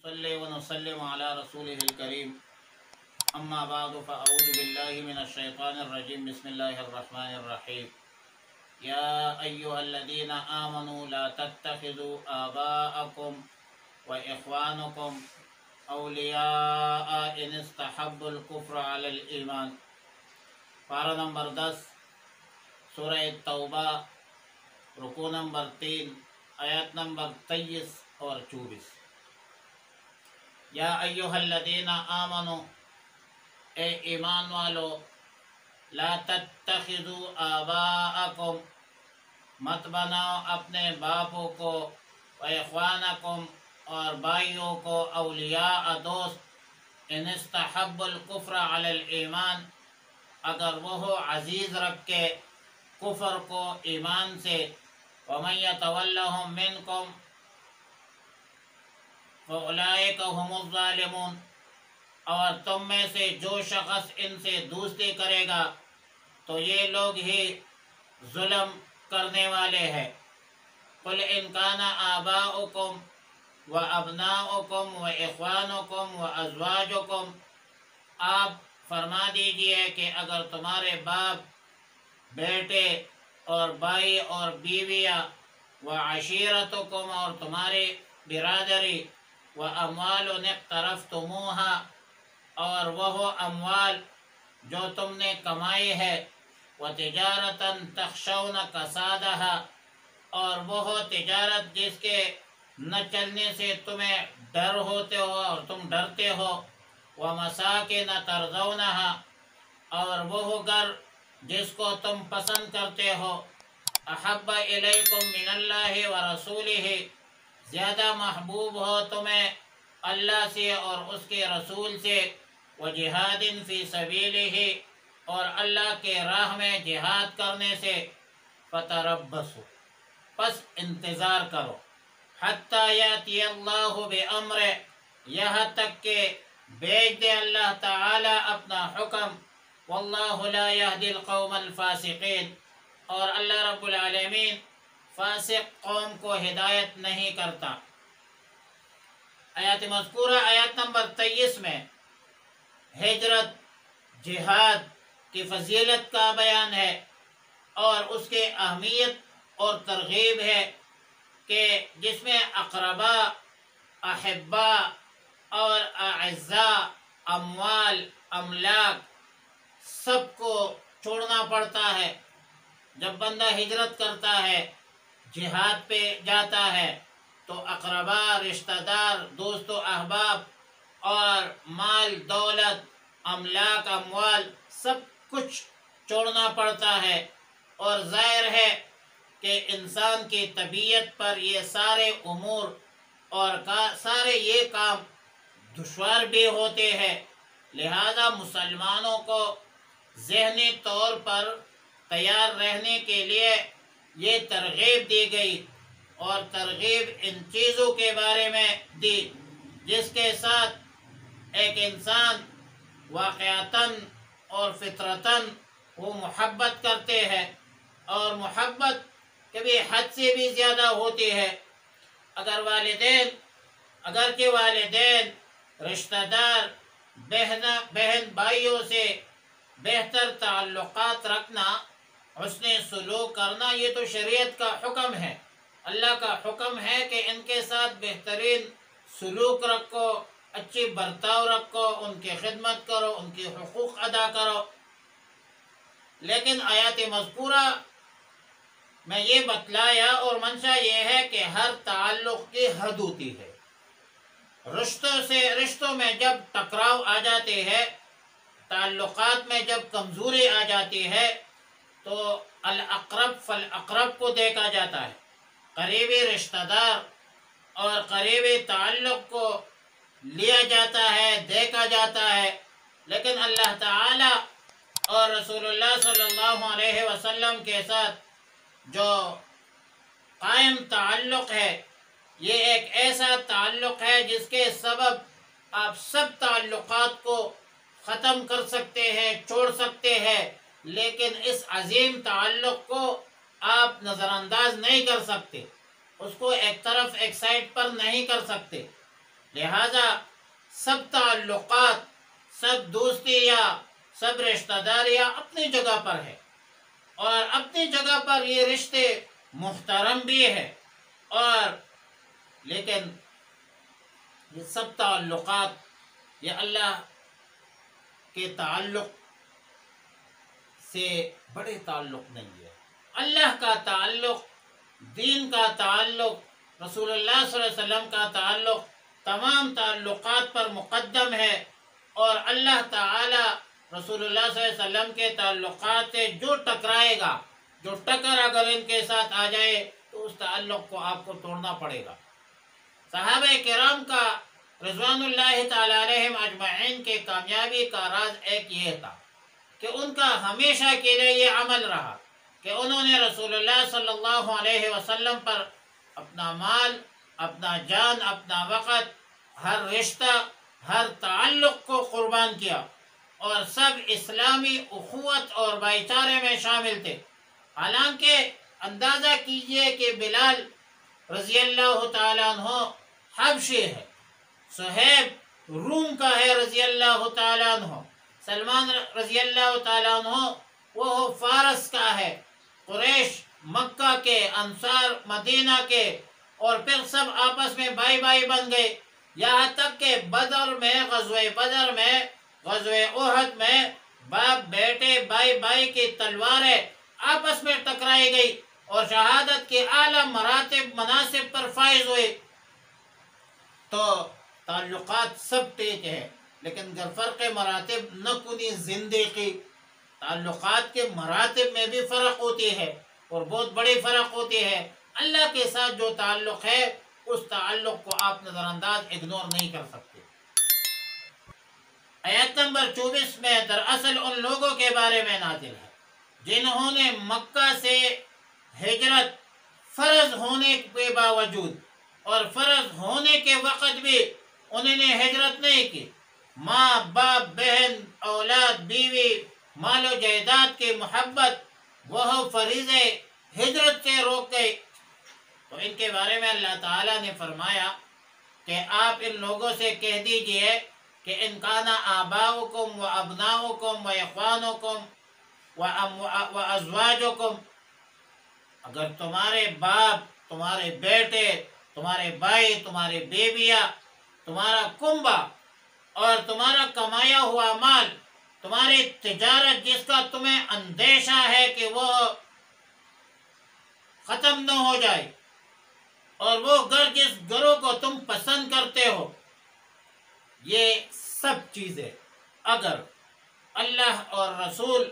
صلی ونسلم علی رسوله الکریم اما بعد فاعوذ باللہ من الشیطان الرجیم بسم اللہ الرحمن الرحیم یا ایہا الذین آمنوا لا تتخذوا آباءکم واخوانکم اولیاء ان استحبوا الکفر علی الایمان۔ پارہ نمبر 10 سورہ توبہ، رکوع نمبر 3، آیات نمبر 23 اور 24۔ یا ایہا الذین آمنو، اے ایمان والو، لا تتخذوا آباءکم، مت بناؤ اپنے باپوں کو، و اخوانکم، اور بھائیوں کو، اولیاء دوست، ان استحب الکفر علی الایمان، اگر وہ عزیز رکھے کفر کو ایمان سے، ومن یتولہم منکم فاولئک ھم الظالمون، اور تم میں سے جو شخص ان سے دوستی کرے گا تو یہ لوگ ہی ظلم کرنے والے ہیں۔ قل ان کان آباؤکم و ابناؤکم و اخوانکم و ازواجکم، آپ فرما دیجئے کہ اگر تمہارے باپ، بیٹے اور بھائی اور بیویاں، و عشیرتکم، اور تمہاری برادری، و اموال اقترفتموها، اور وہ اموال جو تم نے کمائی ہے، و تجارتا تخشون کسادها، اور وہ تجارت جس کے نہ چلنے سے تمہیں ڈر ہوتے ہو اور تم ڈرتے ہو، و مساکن ترضونها، اور وہ گھر جس کو تم پسند کرتے ہو، احب الیکم من اللہ و رسولہ، زیادہ محبوب ہو تمہیں اللہ سے اور اس کے رسول سے، و جہاد فی سبیلہ، اور اللہ کے راہ میں جہاد کرنے سے، فتربصوا، پس انتظار کرو، حتی یاتی اللہ بامرہ، یہاں تک کہ بھیج دے اللہ تعالی اپنا حکم، واللہ لا یہدی القوم الفاسقین، اور اللہ رب العالمین فاسق قوم کو ہدایت نہیں کرتا۔ آیات مذکورہ آیات نمبر 23 میں ہجرت، جہاد کی فضیلت کا بیان ہے اور اس کے اہمیت اور ترغیب ہے کہ جس میں اقربا، احبا اور اعزاء، اموال، املاک سب کو چھوڑنا پڑتا ہے۔ جب بندہ ہجرت کرتا ہے، جہاد پہ جاتا ہے، تو اقربا، رشتہ دار، دوست و احباب اور مال دولت، املاک، اموال سب کچھ چھوڑنا پڑتا ہے، اور ظاہر ہے کہ انسان کی طبیعت پر یہ سارے امور اور سارے یہ کام دشوار بھی ہوتے ہیں، لہذا مسلمانوں کو ذہنی طور پر تیار رہنے کے لیے یہ ترغیب دی گئی، اور ترغیب ان چیزوں کے بارے میں دی جس کے ساتھ ایک انسان واقعتاً اور فطرتاً وہ محبت کرتے ہیں، اور محبت کبھی حد سے بھی زیادہ ہوتی ہے۔ اگرچہ والدین، رشتہ دار، بہن بھائیوں سے بہتر تعلقات رکھنا، حسن سلوک کرنا، یہ تو شریعت کا حکم ہے، اللہ کا حکم ہے کہ ان کے ساتھ بہترین سلوک رکھو، اچھی برتاؤ رکھو، ان کی خدمت کرو، ان کے حقوق ادا کرو۔ لیکن آیات مذکورہ میں یہ بتلایا اور منشا یہ ہے کہ ہر تعلق کی حد ہوتی ہے۔ رشتوں میں جب ٹکراؤ آ جاتے ہیں، تعلقات میں جب کمزوری آ جاتی ہے، تو الاقرب فالاقرب کو دیکھا جاتا ہے، قریبی رشتہ دار اور قریبی تعلق کو لیا جاتا ہے، دیکھا جاتا ہے۔ لیکن اللہ تعالی اور رسول اللہ صلی اللہ علیہ وسلم کے ساتھ جو قائم تعلق ہے، یہ ایک ایسا تعلق ہے جس کے سبب آپ سب تعلقات کو ختم کر سکتے ہیں، چھوڑ سکتے ہیں، لیکن اس عظیم تعلق کو آپ نظر انداز نہیں کر سکتے، اس کو ایک طرف، ایک سائڈ پر نہیں کر سکتے۔ لہذا سب تعلقات، سب دوستیاں، سب رشتہ داریاں اپنی جگہ پر ہے، اور اپنی جگہ پر یہ رشتے محترم بھی ہے، اور لیکن یہ سب تعلقات یہ اللہ کے تعلق سے بڑے تعلق نہیں ہے۔ اللہ کا تعلق، دین کا تعلق، رسول اللہ صلی اللہ علیہ وسلم کا تعلق تمام تعلقات پر مقدم ہے، اور اللہ تعالی رسول اللہ صلی اللہ علیہ وسلم کے تعلقات سے جو ٹکرائے گا، جو ٹکر اگر ان کے ساتھ آ جائے تو اس تعلق کو آپ کو توڑنا پڑے گا۔ صحابہ کرام کا رضوان اللہ تعالی علیہم اجمعین کے کامیابی کا راز ایک یہ تھا کہ ان کا ہمیشہ کے لیے یہ عمل رہا کہ انہوں نے رسول اللہ صلی اللہ علیہ وسلم پر اپنا مال، اپنا جان، اپنا وقت، ہر رشتہ، ہر تعلق کو قربان کیا، اور سب اسلامی اخوت اور بھائی چارے میں شامل تھے۔ حالانکہ اندازہ کیجئے کہ بلال رضی اللہ تعالیٰ عنہ حبشی ہے، صہیب روم کا ہے رضی اللہ تعالیٰ عنہ، سلمان رضی اللہ تعالیٰ عنہ وہ فارس کا ہے، قریش مکہ کے، انصار مدینہ کے، اور پھر سب آپس میں بھائی بھائی بن گئے، یہاں تک کہ بدر میں، غزوہ بدر میں، غزوہ احد میں باپ بیٹے، بھائی بھائی کی تلواریں آپس میں ٹکرائی گئی، اور شہادت کے اعلیٰ مراتب مناصب پر فائز ہوئے۔ تو تعلقات سب ٹھیک ہے، لیکن گر فرق مراتب نہ کنی زندگی، تعلقات کے مراتب میں بھی فرق ہوتی ہے، اور بہت بڑی فرق ہوتی ہے۔ اللہ کے ساتھ جو تعلق ہے اس تعلق کو آپ نظر انداز، اگنور نہیں کر سکتے۔ آیت نمبر 24 میں دراصل ان لوگوں کے بارے میں نازل ہے جنہوں نے مکہ سے ہجرت فرض ہونے کے باوجود اور فرض ہونے کے وقت بھی انہوں نے ہجرت نہیں کی، ماں باپ، بہن، اولاد، بیوی، مال و جائیداد کی محبت وہ فریضے ہجرت سے روک گئی۔ تو ان کے بارے میں اللہ تعالیٰ نے فرمایا کہ آپ ان لوگوں سے کہہ دیجئے کہ ان کان آباؤکم و ابناؤکم و اخوانکم و ازواجکم، اگر تمہارے باپ، تمہارے بیٹے، تمہارے بھائی، تمہاری بیویاں، تمہارا کنبہ اور تمہارا کمایا ہوا مال، تمہاری تجارت جس کا تمہیں اندیشہ ہے کہ وہ ختم نہ ہو جائے، اور وہ گھر جس گھروں کو تم پسند کرتے ہو، یہ سب چیزیں اگر اللہ اور رسول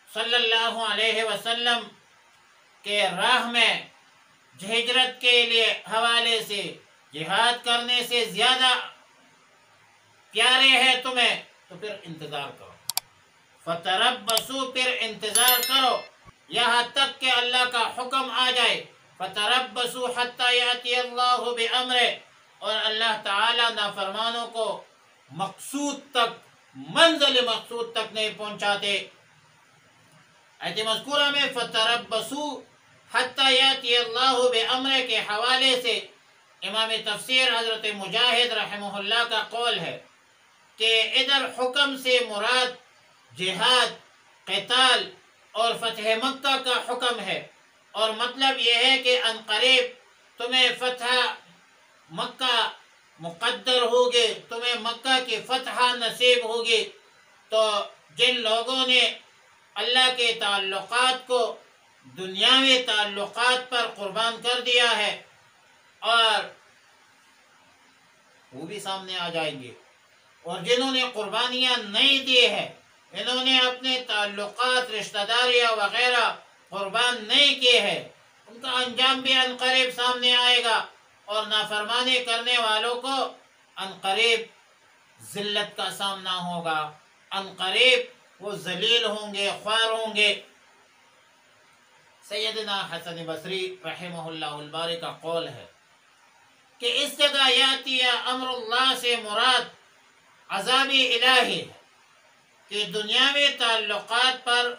صلی اللہ علیہ وسلم کے راہ میں ہجرت کے لیے حوالے سے، جہاد کرنے سے زیادہ پیارے ہیں تمہیں، تو پھر انتظار کرو، فتربصوا، پھر انتظار کرو یہاں تک کہ اللہ کا حکم آ جائے، فتربصوا حتی یاتی اللہ بامرہ، اور اللہ تعالی نافرمانوں کو مقصود تک، منزل مقصود تک نہیں پہنچاتے۔ آیت مذکورہ میں فتربصوا حتی یاتی اللہ بامرہ کے حوالے سے امام تفسیر حضرت مجاہد رحمہ اللہ کا قول ہے کہ ادھر حکم سے مراد جہاد، قتال اور فتح مکہ کا حکم ہے، اور مطلب یہ ہے کہ عنقریب تمہیں فتح مکہ مقدر ہوگی، تمہیں مکہ کی فتح نصیب ہوگی۔ تو جن لوگوں نے اللہ کے تعلقات کو دنیاوی تعلقات پر قربان کر دیا ہے، اور وہ بھی سامنے آ جائیں گے، اور جنہوں نے قربانیاں نہیں دی ہے، انہوں نے اپنے تعلقات، رشتہ داریاں وغیرہ قربان نہیں کیے ہیں، ان کا انجام بھی عنقریب سامنے آئے گا، اور نافرمانی کرنے والوں کو عنقریب ذلت کا سامنا ہوگا، عنقریب وہ ذلیل ہوں گے، خوار ہوں گے۔ سیدنا حسن بصری رحمہ اللہ الباری کا قول ہے کہ اس جگہ یاتی امر اللہ سے مراد عذابی الہی ہے، کہ دنیاوی تعلقات پر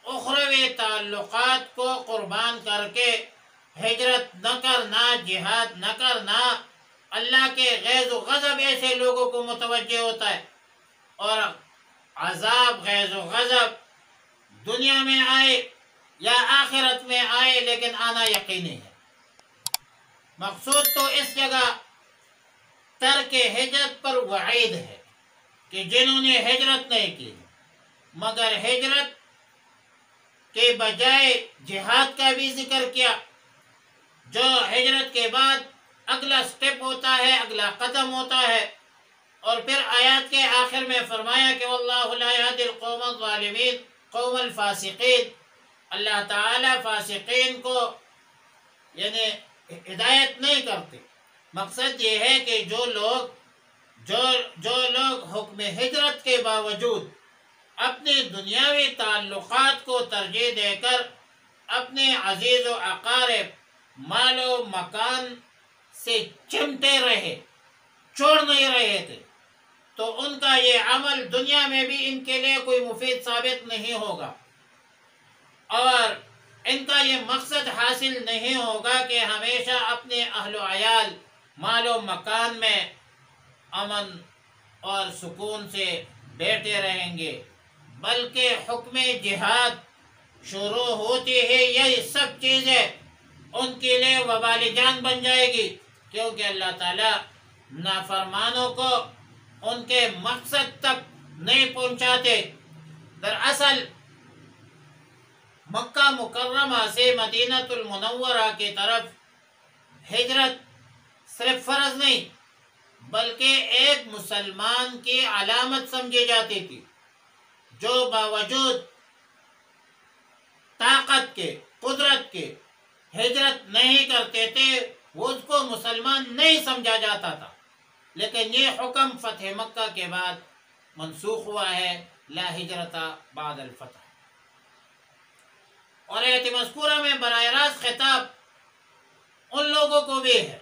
اخروی تعلقات کو قربان کر کے ہجرت نہ کرنا، جہاد نہ کرنا، اللہ کے غیظ و غضب ایسے لوگوں کو متوجہ ہوتا ہے، اور عذاب غیظ و غضب دنیا میں آئے یا آخرت میں آئے لیکن آنا یقینی ہے۔ مقصود تو اس جگہ ترک ہجرت پر وعید ہے کہ جنہوں نے ہجرت نہیں کی، مگر ہجرت کے بجائے جہاد کا بھی ذکر کیا، جو ہجرت کے بعد اگلا سٹیپ ہوتا ہے، اگلا قدم ہوتا ہے۔ اور پھر آیات کے آخر میں فرمایا کہ واللہ لا یہدی القوم الظالمین، قوم الفاسقین، اللہ تعالی فاسقین کو یعنی ہدایت نہیں کرتے۔ مقصد یہ ہے کہ جو لوگ حکم ہجرت کے باوجود اپنے دنیاوی تعلقات کو ترجیح دے کر اپنے عزیز و اقارب، مال و مکان سے چمٹے رہے، چھوڑ نہیں رہے تھے، تو ان کا یہ عمل دنیا میں بھی ان کے لیے کوئی مفید ثابت نہیں ہوگا، اور ان کا یہ مقصد حاصل نہیں ہوگا کہ ہمیشہ اپنے اہل و عیال، مال و مکان میں امن اور سکون سے بیٹھے رہیں گے، بلکہ حکم جہاد شروع ہوتی ہے یہ سب چیزیں ان کے لیے وبال جان بن جائے گی، کیونکہ اللہ تعالیٰ نافرمانوں کو ان کے مقصد تک نہیں پہنچاتے۔ دراصل مکہ مکرمہ سے مدینہ المنورہ کی طرف ہجرت صرف فرض نہیں بلکہ ایک مسلمان کی علامت سمجھی جاتی تھی، جو باوجود طاقت کے، قدرت کے ہجرت نہیں کرتے تھے، وہ اس کو مسلمان نہیں سمجھا جاتا تھا، لیکن یہ حکم فتح مکہ کے بعد منسوخ ہوا ہے، لا ہجرت بعد الفتح۔ اور آیت مذکورہ میں براہ راست خطاب ان لوگوں کو بھی ہے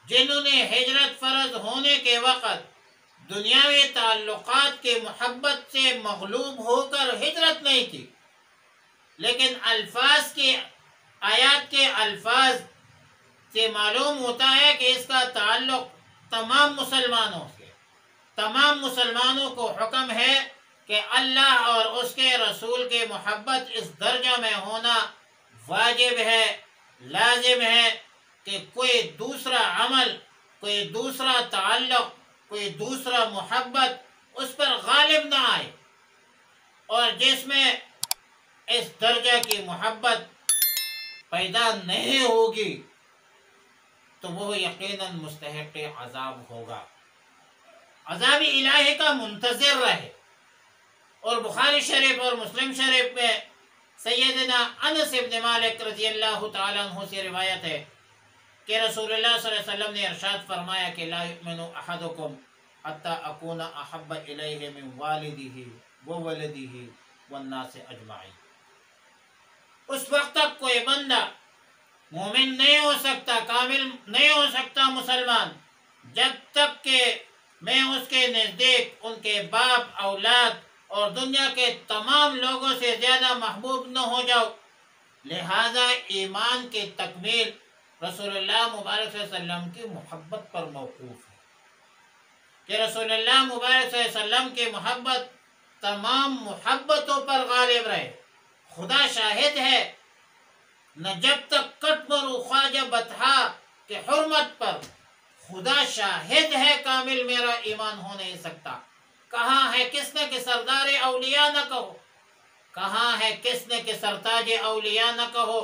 جنہوں نے ہجرت فرض ہونے کے وقت دنیاوی تعلقات کے محبت سے مغلوب ہو کر ہجرت نہیں کی، لیکن آیات کے الفاظ سے معلوم ہوتا ہے کہ اس کا تعلق تمام مسلمانوں سے، تمام مسلمانوں کو حکم ہے کہ اللہ اور اس کے رسول کی محبت اس درجہ میں ہونا واجب ہے، لازم ہے کہ کوئی دوسرا عمل، کوئی دوسرا تعلق، کوئی دوسرا محبت اس پر غالب نہ آئے، اور جس میں اس درجہ کی محبت پیدا نہیں ہوگی تو وہ یقیناً مستحق عذاب ہوگا، عذاب الہی کا منتظر رہے۔ اور بخاری شریف اور مسلم شریف میں سیدنا انس بن مالک رضی اللہ تعالیٰ عنہ سے روایت ہے کہ رسول اللہ صلی اللہ علیہ وسلم نے ارشاد فرمایا کہ لا یؤمن احدکم حتی اکون احب الیہ من والدہ وولدہ والناس اجمعین۔ اس وقت تک کوئی بندہ مومن نہیں ہو سکتا، کامل نہیں ہو سکتا مسلمان، جب تک کہ میں اس کے نزدیک ان کے باپ، اولاد اور دنیا کے تمام لوگوں سے زیادہ محبوب نہ ہو جاؤ۔ لہذا ایمان کی تکمیل رسول اللہ مبارک صلی اللہ علیہ وسلم کی محبت پر موقوف ہے، کہ رسول اللہ مبارک صلی اللہ علیہ وسلم کی محبت تمام محبتوں پر غالب رہے۔ خدا شاہد ہے، نہ جب تک کٹ مرو خواجہ بطحا کے حرمت پر، خدا شاہد ہے کامل میرا ایمان ہو نہیں سکتا۔ کہاں ہے کس نے کہ سردار اولیاء نہ کہو، کہاں ہے کس نے کہ سرتاج اولیاء نہ کہو۔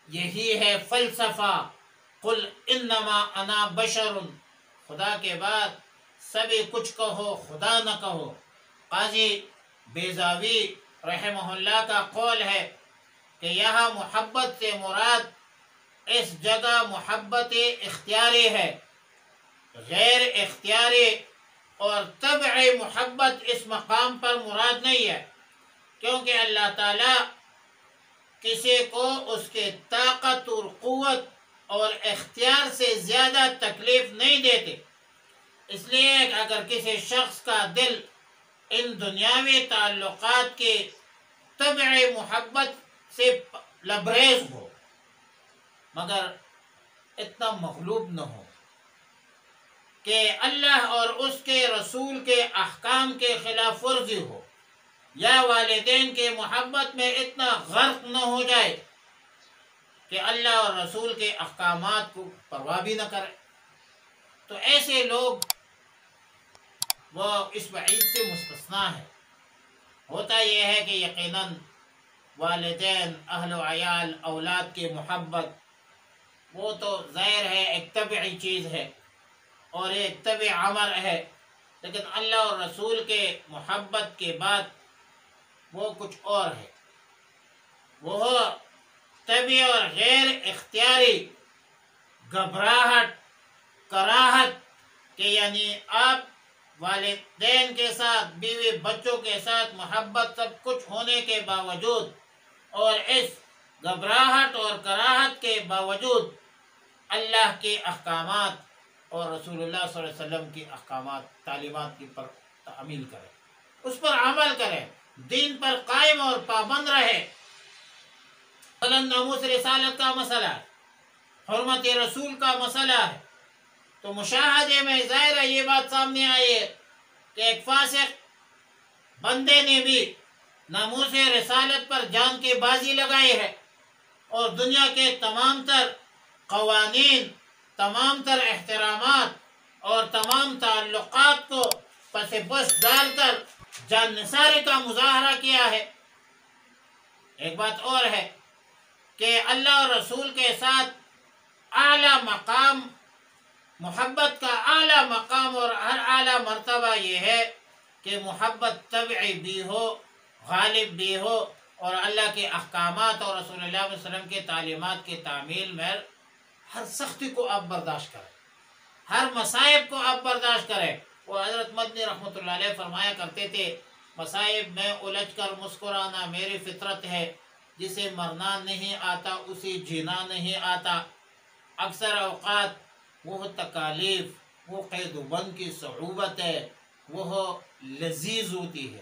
یہی ہے فلسفہ، قل انما انا بشر، خدا کے بعد سبھی کچھ کہو، خدا نہ کہو۔ قاضی بیضاوی رحمہ اللہ کا قول ہے کہ یہاں محبت سے مراد اس جگہ محبت اختیاری ہے، غیر اختیاری اور طبعی محبت اس مقام پر مراد نہیں ہے، کیونکہ اللہ تعالیٰ کسی کو اس کے طاقت اور قوت اور اختیار سے زیادہ تکلیف نہیں دیتے۔ اس لیے اگر کسی شخص کا دل ان دنیاوی تعلقات کی طبعی محبت سے لبریز ہو مگر اتنا مغلوب نہ ہو کہ اللہ اور اس کے رسول کے احکام کے خلاف ورزی ہو یا والدین کے محبت میں اتنا غرق نہ ہو جائے کہ اللہ اور رسول کے احکامات کو پرواہ بھی نہ کرے، تو ایسے لوگ وہ اس وعید سے مستثنا ہے۔ ہوتا یہ ہے کہ یقیناً والدین، اہل و عیال، اولاد کی محبت وہ تو ظاہر ہے ایک طبعی چیز ہے اور ایک طبعی امر ہے، لیکن اللہ اور رسول کے محبت کے بعد وہ کچھ اور ہے، وہ طبعی اور غیر اختیاری گھبراہٹ، کراہت، کہ یعنی آپ والدین کے ساتھ، بیوی بچوں کے ساتھ محبت سب کچھ ہونے کے باوجود اور اس گھبراہٹ اور کراہت کے باوجود اللہ کے احکامات اور رسول اللہ صلی اللہ علیہ وسلم کی احکامات، تعلیمات کی پر تعمیل کرے، اس پر عمل کرے، دین پر قائم اور پابند رہے۔ مثلاً ناموس رسالت کا مسئلہ ہے، حرمت رسول کا مسئلہ ہے، تو مشاہدے میں ظاہر ہے یہ بات سامنے آئی ہے کہ ایک فاسق بندے نے بھی ناموس رسالت پر جان کی بازی لگائی ہے اور دنیا کے تمام تر قوانین، تمام تر احترامات اور تمام تعلقات کو پس پش ڈال کر جان نثاری کا مظاہرہ کیا ہے۔ ایک بات اور ہے کہ اللہ اور رسول کے ساتھ اعلیٰ مقام، محبت کا اعلیٰ مقام اور ہر اعلیٰ مرتبہ یہ ہے کہ محبت طبعی بھی ہو، غالب بھی ہو، اور اللہ کے احکامات اور رسول اللہ علیہ وسلم کے تعلیمات کی تعمیل میں ہر سختی کو آپ برداشت کریں، ہر مصائب کو آپ برداشت کریں۔ وہ حضرت مدنی رحمۃ اللہ علیہ فرمایا کرتے تھے، مصائب میں الجھ کر مسکرانا میری فطرت ہے، جسے مرنا نہیں آتا اسے جینا نہیں آتا۔ اکثر اوقات وہ تکالیف، وہ قید و بند کی صعوبت ہے، وہ لذیذ ہوتی ہے،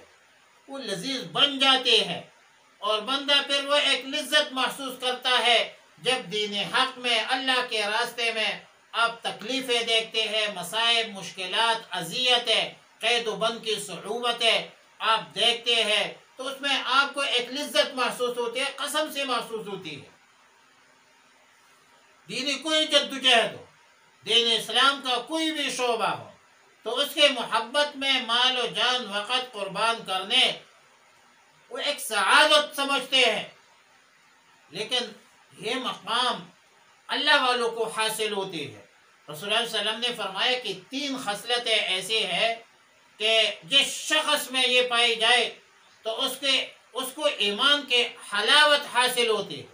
وہ لذیذ بن جاتے ہیں، اور بندہ پھر وہ ایک لذت محسوس کرتا ہے جب دین حق میں، اللہ کے راستے میں آپ تکلیفیں دیکھتے ہیں، مصائب، مشکلات، اذیتیں، قید و بند کی صعوبتیں آپ دیکھتے ہیں، تو اس میں آپ کو ایک لذت محسوس ہوتی ہے، قسم سے محسوس ہوتی ہے۔ دینی کوئی جدوجہد ہو، دین اسلام کا کوئی بھی شعبہ ہو، تو اس کے محبت میں مال و جان، وقت قربان کرنے وہ ایک سعادت سمجھتے ہیں، لیکن یہ مقام اللہ والوں کو حاصل ہوتی ہے۔ رسول اللہ صلی اللہ علیہ وسلم نے فرمایا کہ 3 خصلتیں ایسی ہیں کہ جس شخص میں یہ پائی جائے تو اس کو ایمان کے حلاوت حاصل ہوتی ہے۔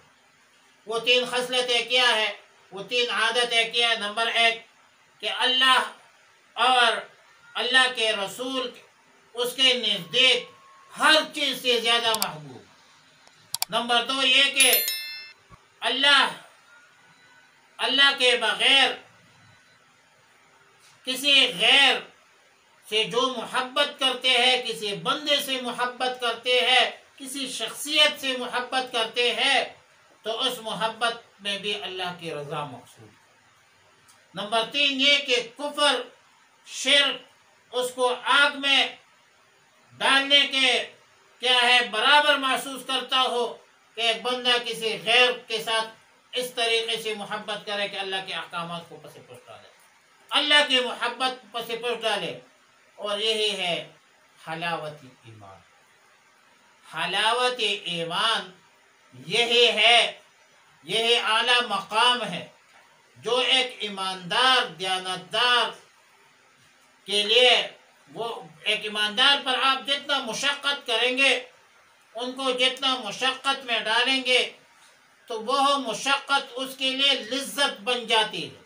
وہ 3 خصلتیں کیا ہے؟ وہ 3 عادتیں کیا ہے؟ نمبر 1 کہ اللہ اور اللہ کے رسول اس کے نزدیک ہر چیز سے زیادہ محبوب۔ نمبر 2 یہ کہ اللہ کے بغیر کسی غیر سے جو محبت کرتے ہیں، کسی بندے سے محبت کرتے ہیں، کسی شخصیت سے محبت کرتے ہیں، تو اس محبت میں بھی اللہ کی رضا مقصود ہے۔ نمبر 3 یہ کہ کفر، شرک اس کو آگ میں ڈالنے کے کیا ہے برابر محسوس کرتا ہو کہ ایک بندہ کسی غیر کے ساتھ اس طریقے سے محبت کرے کہ اللہ کے احکامات کو پس پش ڈالے، اللہ کی محبت پس پش ڈالے، اور یہی ہے حلاوت ایمان۔ حلاوت ایمان یہی ہے، یہی اعلیٰ مقام ہے جو ایک ایماندار، دیانتدار کے لیے، وہ ایک ایماندار پر آپ جتنا مشقت کریں گے، ان کو جتنا مشقت میں ڈالیں گے، تو وہ مشقت اس کے لیے لذت بن جاتی ہے،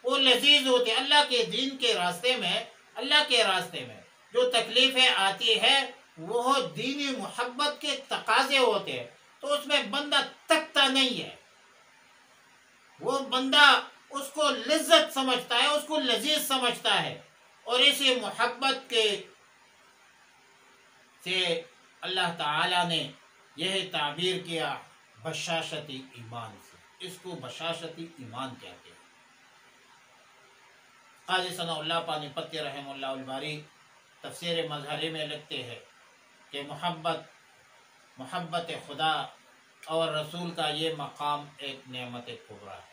وہ لذیذ ہوتی ہے۔ اللہ کے دین کے راستے میں، اللہ کے راستے میں جو تکلیفیں آتی ہے وہ دینی محبت کے تقاضے ہوتے ہیں، تو اس میں بندہ تکتا نہیں ہے، وہ بندہ اس کو لذت سمجھتا ہے، اس کو لذیذ سمجھتا ہے، اور اسی محبت کے سے اللہ تعالیٰ نے یہ تعبیر کیا بشاشتی ایمان سے، اس کو بشاشتی ایمان کہتے ہیں۔ قاضی ثناء اللہ پانی پتی رحم اللہ الباری تفسیر مظہری میں لکھتے ہیں کہ محبت خدا اور رسول کا یہ مقام ایک نعمت کبریٰ ہے،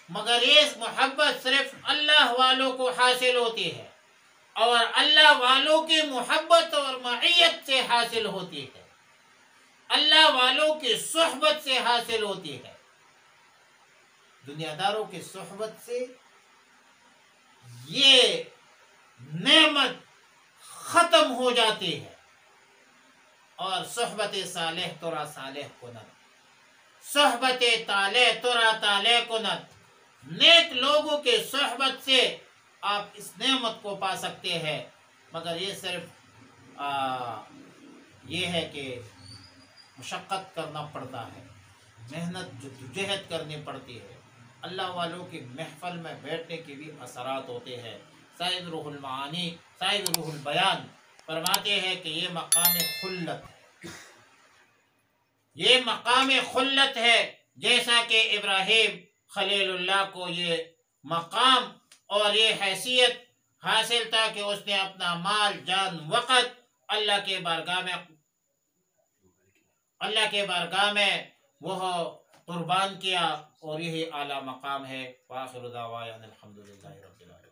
مگر یہ محبت صرف اللہ والوں کو حاصل ہوتی ہے اور اللہ والوں کی محبت اور معیت سے حاصل ہوتی ہے، اللہ والوں کی صحبت سے حاصل ہوتی ہے۔ دنیا داروں کی صحبت سے یہ نعمت ختم ہو جاتی ہے، اور صحبت صالح ترا صالح کنت، صحبت طالح ترا طالح کنت، نیک لوگوں کے صحبت سے آپ اس نعمت کو پا سکتے ہیں، مگر یہ صرف یہ ہے کہ مشقت کرنا پڑتا ہے، محنت جدوجہد کرنی پڑتی ہے، اللہ والوں کی محفل میں بیٹھنے کے بھی اثرات ہوتے ہیں۔ صاحب روح المعانی، صاحب روح البیان فرماتے ہیں کہ یہ مقام خلت ہے، یہ مقام خلت ہے، جیسا کہ ابراہیم خلیل اللہ کو یہ مقام اور یہ حیثیت حاصل تھا کہ اس نے اپنا مال جان وقت اللہ کے بارگاہ میں وہ قربان کیا، اور یہی اعلیٰ مقام ہے۔ وآخر دعوانا الحمدللہ رب العالمین۔